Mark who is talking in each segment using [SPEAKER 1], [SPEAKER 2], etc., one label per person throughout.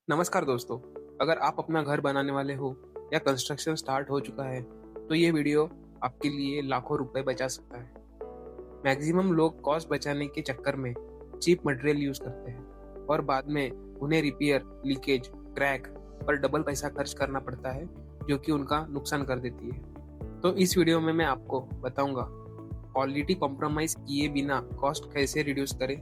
[SPEAKER 1] नमस्कार दोस्तों। अगर आप अपना घर बनाने वाले हो या कंस्ट्रक्शन स्टार्ट हो चुका है तो ये वीडियो आपके लिए लाखों रुपए बचा सकता है। मैक्सिमम लोग कॉस्ट बचाने के चक्कर में चीप मटेरियल यूज करते हैं और बाद में उन्हें रिपेयर, लीकेज, क्रैक पर डबल पैसा खर्च करना पड़ता है, जो कि उनका नुकसान कर देती है। तो इस वीडियो में मैं आपको बताऊंगा क्वालिटी कॉम्प्रोमाइज किए बिना कॉस्ट कैसे रिड्यूस करें,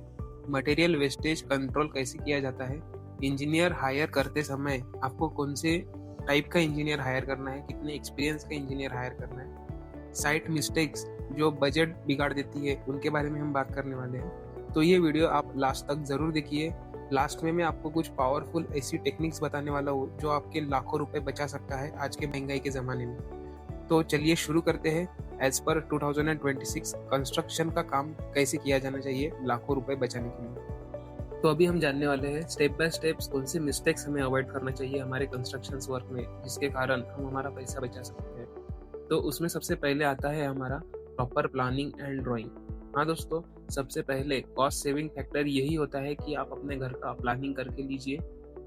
[SPEAKER 1] मटेरियल वेस्टेज कंट्रोल कैसे किया जाता है, इंजीनियर हायर करते समय आपको कौन से टाइप का इंजीनियर हायर करना है, कितने एक्सपीरियंस का इंजीनियर हायर करना है, साइट मिस्टेक्स जो बजट बिगाड़ देती है उनके बारे में हम बात करने वाले हैं। तो ये वीडियो आप लास्ट तक जरूर देखिए। लास्ट में मैं आपको कुछ पावरफुल ऐसी टेक्निक्स बताने वाला हूँ जो आपके लाखों रुपए बचा सकता है आज के महंगाई के जमाने में। तो चलिए शुरू करते हैं। एज पर 2026 कंस्ट्रक्शन का काम कैसे किया जाना चाहिए लाखों रुपए बचाने के लिए। तो अभी हम जानने वाले हैं स्टेप बाय स्टेप कौन से मिस्टेक्स हमें अवॉइड करना चाहिए हमारे कंस्ट्रक्शन वर्क में, जिसके कारण हम हमारा पैसा बचा सकते हैं। तो उसमें सबसे पहले आता है हमारा प्रॉपर प्लानिंग एंड ड्राइंग। हाँ दोस्तों, सबसे पहले कॉस्ट सेविंग फैक्टर यही होता है कि आप अपने घर का प्लानिंग करके लीजिए।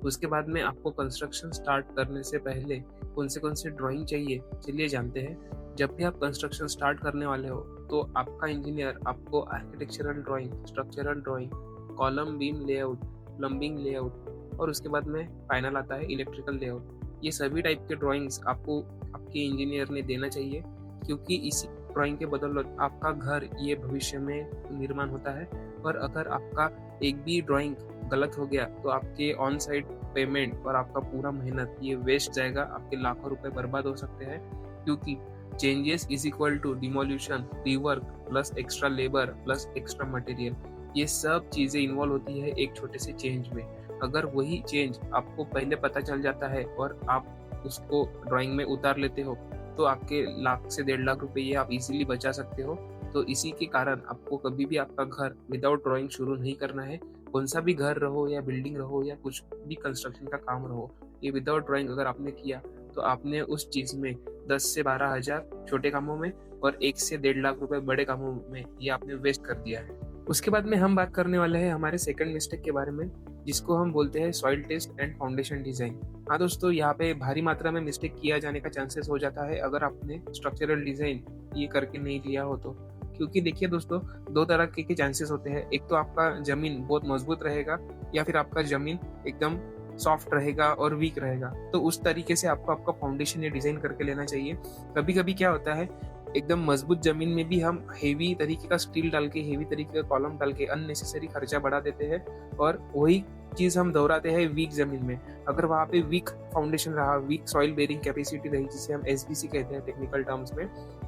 [SPEAKER 1] उसके बाद में आपको कंस्ट्रक्शन स्टार्ट करने से पहले कौन से ड्राइंग चाहिए, चलिए जानते हैं। जब भी आप कंस्ट्रक्शन स्टार्ट करने वाले हो तो आपका इंजीनियर आपको architectural drawing, structural drawing, column beam layout, plumbing layout और उसके बाद में फाइनल आता है इलेक्ट्रिकल लेआउट। ये सभी टाइप के ड्राइंग्स आपको आपके इंजीनियर ने देना चाहिए, क्योंकि इसी ड्राइंग के बदौलत आपका घर ये भविष्य में निर्माण होता है। और अगर आपका एक भी ड्राइंग गलत हो गया तो आपके ऑन साइड पेमेंट और आपका पूरा मेहनत ये वेस्ट जाएगा, आपके लाखों रुपए बर्बाद हो सकते हैं। क्योंकि changes is equal to demolition, rework plus extra labour plus extra material, ये सब चीजें इन्वॉल्व होती है एक छोटे से चेंज में। अगर वही चेंज आपको पहले पता चल जाता है और आप उसको ड्राइंग में उतार लेते हो तो आपके लाख से 1.5 लाख रुपए ये आप इजीली बचा सकते हो। तो इसी के कारण आपको कभी भी आपका घर विदाउट ड्राइंग शुरू नहीं करना है। कौन सा भी घर रहो या बिल्डिंग रहो या कुछ भी कंस्ट्रक्शन का काम रहो, ये विदाउट ड्राइंग अगर आपने किया तो आपने उस चीज में 10 से 12 हजार छोटे कामों में और 1 से 1.5 लाख रुपए बड़े कामों में ये आपने वेस्ट कर दिया है। उसके बाद में हम बात करने वाले हैं हमारे सेकंड मिस्टेक के बारे में, जिसको हम बोलते हैं soil test and foundation design. हाँ दोस्तों, यहाँ पे भारी मात्रा में मिस्टेक किया जाने का चांसेस हो जाता है अगर आपने स्ट्रक्चरल डिजाइन ये करके नहीं लिया हो तो। क्योंकि देखिए दोस्तों, दो तरह के चांसेस होते हैं। एक तो आपका जमीन बहुत मजबूत रहेगा या फिर आपका जमीन एकदम सॉफ्ट रहेगा और वीक रहेगा। तो उस तरीके से आपको आपका फाउंडेशन या डिजाइन करके लेना चाहिए। कभी कभी क्या होता है, एकदम मजबूत जमीन में भी हम हेवी तरीके का स्टील डाल के, हेवी तरीके का कॉलम डाल के अननेसेसरी खर्चा बढ़ा देते हैं और वही चीज हम दोहराते हैं वीक जमीन में। अगर वहां पे वीक फाउंडेशन रहा, वीक सॉइल बेरिंग कैपेसिटी रही, जिसे हम एसबीसी कहते हैं टेक्निकल टर्म्स में,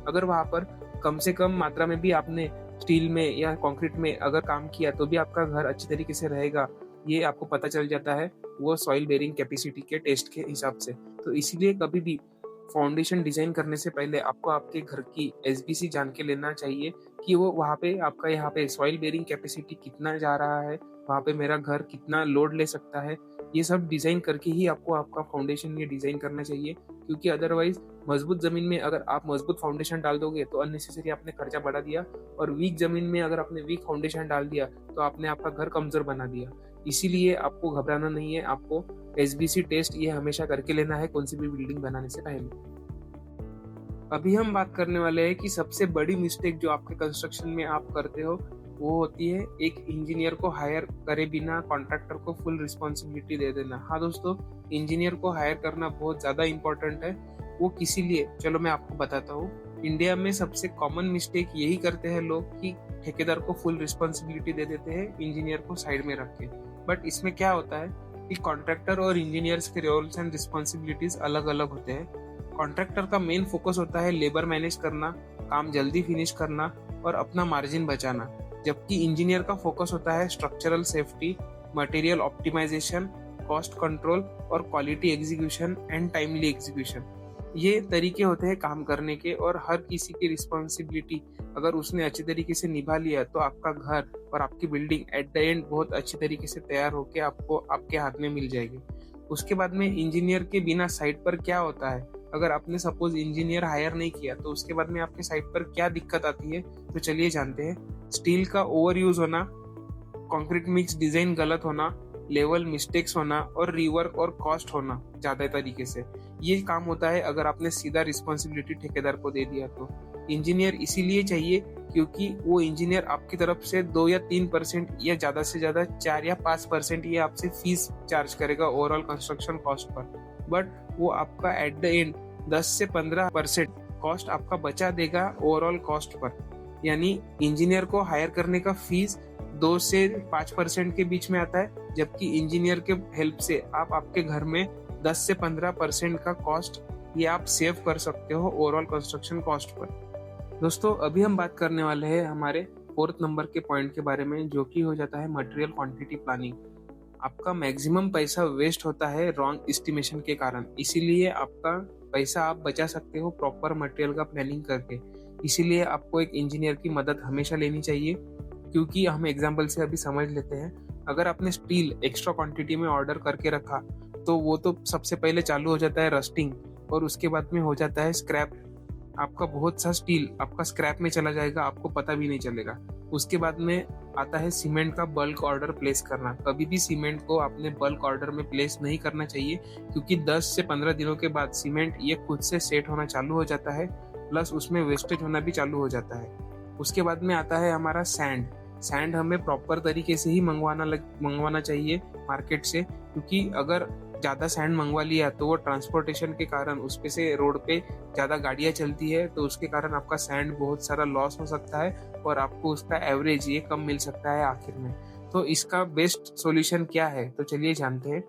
[SPEAKER 1] अगर वहां पर कम से कम मात्रा में भी आपने स्टील में या कंक्रीट में अगर काम किया तो भी आपका घर अच्छी तरीके से रहेगा। ये आपको पता चल जाता है वो सॉइल बेरिंग कैपेसिटी के टेस्ट के हिसाब से। तो इसीलिए कभी भी फाउंडेशन डिजाइन करने से पहले आपको आपके घर की एसबीसी जान के लेना चाहिए कि वो वहाँ पे आपका यहाँ पे सॉइल बेरिंग कैपेसिटी कितना जा रहा है, वहाँ पे मेरा घर कितना लोड ले सकता है। ये सब डिजाइन करके ही आपको आपका फाउंडेशन ये डिजाइन करना चाहिए। क्योंकि अदरवाइज मजबूत जमीन में अगर आप मजबूत फाउंडेशन डाल दोगे तो अननेसेसरी आपने खर्चा बढ़ा दिया, और वीक जमीन में अगर आपने वीक फाउंडेशन डाल दिया तो आपने आपका घर कमजोर बना दिया। इसीलिए आपको घबराना नहीं है, आपको एसबीसी टेस्ट ये हमेशा करके लेना है कौन सी भी बिल्डिंग बनाने से पहले। अभी हम बात करने वाले हैं कि सबसे बड़ी मिस्टेक जो आपके कंस्ट्रक्शन में आप करते हो वो होती है एक इंजीनियर को हायर करे बिना कॉन्ट्रैक्टर को फुल रिस्पॉन्सिबिलिटी दे देना। हाँ दोस्तों, इंजीनियर को हायर करना बहुत ज्यादा इंपॉर्टेंट है। वो किसी लिए, चलो मैं आपको बताता हूँ। इंडिया में सबसे कॉमन मिस्टेक यही करते हैं लोग कि ठेकेदार को फुल रिस्पॉन्सिबिलिटी दे देते हैं, इंजीनियर को साइड में रख के। बट इसमें क्या होता है कि कॉन्ट्रैक्टर और इंजीनियर्स के रोल्स एंड रिस्पॉन्सिबिलिटीज अलग अलग होते हैं। कॉन्ट्रैक्टर का मेन फोकस होता है लेबर मैनेज करना, काम जल्दी फिनिश करना और अपना मार्जिन बचाना, जबकि इंजीनियर का फोकस होता है structural safety, material optimisation, cost control और quality execution and timely execution. ये तरीके होते हैं काम करने के, और हर किसी की रिस्पॉन्सिबिलिटी अगर उसने अच्छी तरीके से निभा लिया तो आपका घर और आपकी बिल्डिंग एट द एंड बहुत अच्छी तरीके से तैयार होकर आपको आपके हाथ में मिल जाएगी। उसके बाद में इंजीनियर के बिना साइट पर क्या होता है, अगर आपने सपोज इंजीनियर हायर नहीं किया तो उसके बाद में आपके साइट पर क्या दिक्कत आती है, तो चलिए जानते हैं। स्टील का ओवर यूज होना, कंक्रीट मिक्स डिजाइन गलत होना, लेवल मिस्टेक्स होना और रीवर्क और कॉस्ट होना ज़्यादा तरीके से, ये काम होता है अगर आपने सीधा रिस्पॉन्सिबिलिटी ठेकेदार को दे दिया तो। इंजीनियर इसीलिए चाहिए क्योंकि वो इंजीनियर आपकी तरफ से 2 या 3% या ज़्यादा से ज़्यादा 4 या 5% ये आपसे फीस चार्ज करेगा overall construction cost per, but वो आपका एट द एंड 10 से 15% कॉस्ट आपका बचा देगा ओवरऑल कॉस्ट पर। यानी इंजीनियर को हायर करने का फीस 2 से 5% के बीच में आता है, जबकि इंजीनियर के हेल्प से आप आपके घर में 10 से 15% का कॉस्ट ये आप सेव कर सकते हो ओवरऑल कंस्ट्रक्शन कॉस्ट पर। दोस्तों, अभी हम बात करने वाले हैं हमारे 4th नंबर के पॉइंट के बारे में, जो कि हो जाता है मटेरियल क्वांटिटी प्लानिंग। आपका मैक्सिमम पैसा वेस्ट होता है रॉन्ग एस्टिमेशन के कारण, इसीलिए आपका पैसा आप बचा सकते हो प्रॉपर मटेरियल का प्लानिंग करके। इसीलिए आपको एक इंजीनियर की मदद हमेशा लेनी चाहिए, क्योंकि हम एग्जाम्पल से अभी समझ लेते हैं। अगर आपने स्टील एक्स्ट्रा क्वांटिटी में ऑर्डर करके रखा तो वो तो सबसे पहले चालू हो जाता है रस्टिंग, और उसके बाद में हो जाता है स्क्रैप। आपका बहुत सा स्टील आपका स्क्रैप में चला जाएगा, आपको पता भी नहीं चलेगा। उसके बाद में आता है सीमेंट का बल्क ऑर्डर प्लेस करना। कभी भी सीमेंट को आपने बल्क ऑर्डर में प्लेस नहीं करना चाहिए, क्योंकि 10 से 15 दिनों के बाद सीमेंट ये खुद से सेट होना चालू हो जाता है, प्लस उसमें वेस्टेज होना भी चालू हो जाता है। उसके बाद में आता है हमारा सैंड। सैंड हमें प्रॉपर तरीके से ही मंगवाना चाहिए मार्केट से, क्योंकि अगर ज़्यादा सैंड मंगवा लिया तो वो ट्रांसपोर्टेशन के कारण उस पे से रोड पे ज़्यादा गाड़ियाँ चलती है, तो उसके कारण आपका सैंड बहुत सारा लॉस हो सकता है और आपको उसका एवरेज ये कम मिल सकता है आखिर में। तो इसका बेस्ट सॉल्यूशन क्या है, तो चलिए जानते हैं।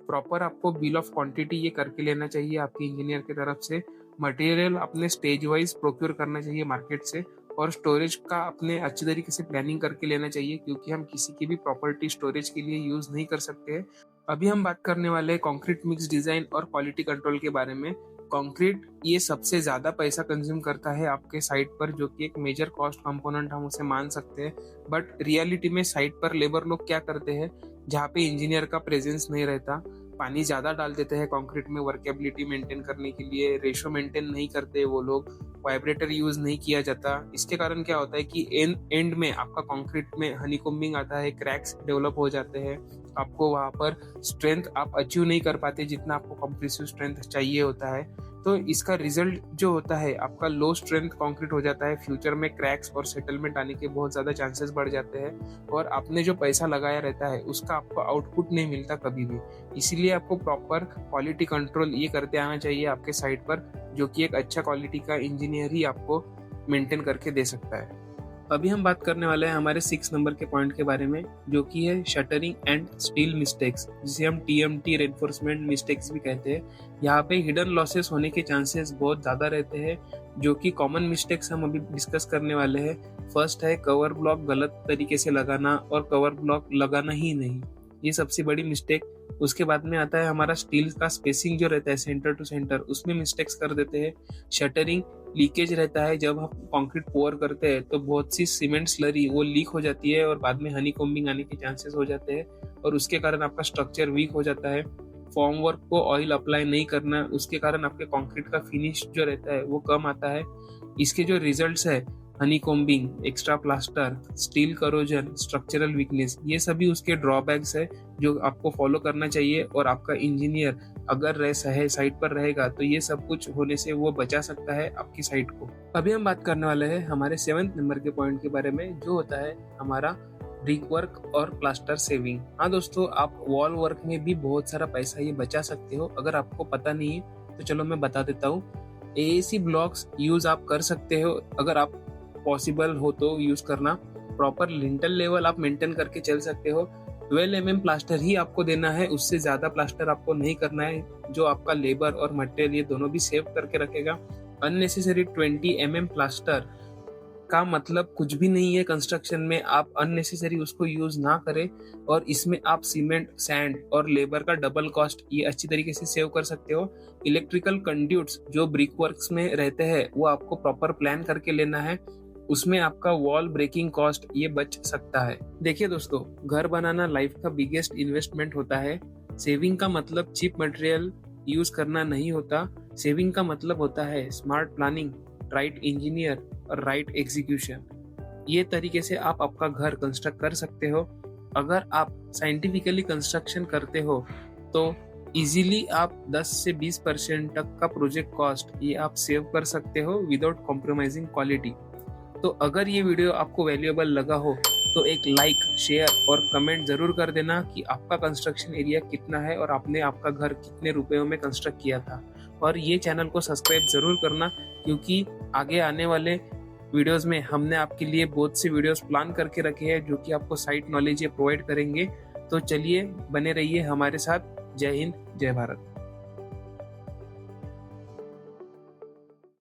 [SPEAKER 1] प्रॉपर आपको बिल ऑफ क्वांटिटी ये करके लेना चाहिए आपके इंजीनियर की तरफ से। मटेरियल अपने स्टेज वाइज प्रोक्योर करना चाहिए मार्केट से, और स्टोरेज का अपने अच्छी तरीके से प्लानिंग करके लेना चाहिए, क्योंकि हम किसी की भी प्रॉपर्टी स्टोरेज के लिए यूज नहीं कर सकते हैं। अभी हम बात करने वाले हैं कंक्रीट मिक्स डिजाइन और क्वालिटी कंट्रोल के बारे में। कंक्रीट ये सबसे ज्यादा पैसा कंज्यूम करता है आपके साइट पर, जो कि एक मेजर कॉस्ट कंपोनेंट हम उसे मान सकते हैं। बट रियलिटी में साइट पर लेबर लोग क्या करते हैं, जहाँ पे इंजीनियर का प्रेजेंस नहीं रहता, पानी ज्यादा डाल देते हैं कंक्रीट में वर्केबिलिटी मेंटेन करने के लिए, रेशो मेंटेन नहीं करते वो लोग, वाइब्रेटर यूज नहीं किया जाता। इसके कारण क्या होता है कि एंड में आपका कंक्रीट में हनीकॉम्बिंग आता है, क्रैक्स डेवलप हो जाते हैं, आपको वहां पर स्ट्रेंथ आप अचीव नहीं कर पाते जितना आपको कंप्रेसिव स्ट्रेंथ चाहिए होता है। तो इसका रिजल्ट जो होता है आपका लो स्ट्रेंथ कंक्रीट हो जाता है। फ्यूचर में क्रैक्स और सेटलमेंट आने के बहुत ज्यादा चांसेस बढ़ जाते हैं, और आपने जो पैसा लगाया रहता है उसका आपको आउटपुट नहीं मिलता कभी भी। इसीलिए आपको प्रॉपर क्वालिटी कंट्रोल ये करते आना चाहिए आपके साइट पर, जो कि एक अच्छा क्वालिटी का इंजीनियर ही आपको मेंटेन करके दे सकता है। अभी हम बात करने वाले हैं हमारे 6 नंबर के पॉइंट के बारे में, जो कि है शटरिंग एंड स्टील मिस्टेक्स, जिसे हम TMT रेनफोर्समेंट मिस्टेक्स भी कहते हैं। यहाँ पे हिडन लॉसेस होने के चांसेस बहुत ज़्यादा रहते हैं, जो कि कॉमन मिस्टेक्स हम अभी डिस्कस करने वाले हैं। फर्स्ट है कवर ब्लॉक गलत तरीके से लगाना और कवर ब्लॉक लगाना ही नहीं, ये सबसे बड़ी मिस्टेक। उसके बाद में आता है हमारा स्टील का स्पेसिंग जो रहता है सेंटर टू सेंटर, उसमें मिस्टेक्स कर देते हैं। शटरिंग लीकेज रहता है, जब हम कंक्रीट पोर करते हैं तो बहुत सी सीमेंट स्लरी वो लीक हो जाती है और बाद में हनी कॉम्बिंग आने के चांसेस हो जाते हैं, और उसके कारण आपका स्ट्रक्चर वीक हो जाता है। फॉर्म वर्क को ऑयल अप्लाई नहीं करना, उसके कारण आपके कंक्रीट का फिनिश जो रहता है वो कम आता है। इसके जो रिजल्ट्स है Honey combing, extra plaster, steel corrosion, structural weakness, ये सभी उसके ड्रॉबैक्स है जो आपको फॉलो करना चाहिए। और आपका इंजीनियर अगर साइट पर रहेगा तो ये सब कुछ होने से वो बचा सकता है आपकी साइट को। अभी हम बात करने वाले हैं हमारे 7th नंबर के पॉइंट के बारे में, जो होता है हमारा ब्रिक वर्क और प्लास्टर सेविंग। हाँ दोस्तों, आप वॉल वर्क में भी बहुत सारा पैसा ये बचा सकते हो। अगर आपको पता नहीं है तो चलो मैं बता देता हूँ। AAC ब्लॉक्स यूज आप कर सकते हो, अगर आप पॉसिबल हो तो यूज करना। प्रॉपर लिंटल लेवल आप मेंटेन करके चल सकते हो। 12 mm प्लास्टर ही आपको देना है, उससे ज्यादा प्लास्टर आपको नहीं करना है, जो आपका लेबर और मटेरियल ये दोनों भी सेव करके रखेगा। अननेसेसरी 20 mm प्लास्टर का मतलब कुछ भी नहीं है कंस्ट्रक्शन में, आप अननेसेसरी उसको यूज ना करें, और इसमें आप सीमेंट, सैंड और लेबर का डबल कॉस्ट ये अच्छी तरीके से सेव कर सकते हो। इलेक्ट्रिकल कंड्यूट्स जो ब्रिक वर्क्स में रहते हैं वो आपको प्रॉपर प्लान करके लेना है, उसमें आपका वॉल ब्रेकिंग कॉस्ट ये बच सकता है। देखिए दोस्तों, घर बनाना लाइफ का बिगेस्ट इन्वेस्टमेंट होता है। सेविंग का मतलब चीप मटेरियल यूज करना नहीं होता। सेविंग का मतलब होता है स्मार्ट प्लानिंग, राइट इंजीनियर और राइट एग्जीक्यूशन। ये तरीके से आप आपका घर कंस्ट्रक्ट कर सकते हो। अगर आप साइंटिफिकली कंस्ट्रक्शन करते हो तो इजीली आप 10 से 20% तक का प्रोजेक्ट कॉस्ट ये आप सेव कर सकते हो विदाउट कॉम्प्रोमाइजिंग क्वालिटी। तो अगर ये वीडियो आपको वैल्यूएबल लगा हो तो एक लाइक, शेयर और कमेंट जरूर कर देना कि आपका कंस्ट्रक्शन एरिया कितना है और आपने आपका घर कितने रुपयों में कंस्ट्रक्ट किया था। और ये चैनल को सब्सक्राइब जरूर करना, क्योंकि आगे आने वाले वीडियोस में हमने आपके लिए बहुत से वीडियोस प्लान करके रखे हैं जो कि आपको साइट नॉलेज ये प्रोवाइड करेंगे। तो चलिए बने रहिए हमारे साथ। जय हिंद, जय भारत।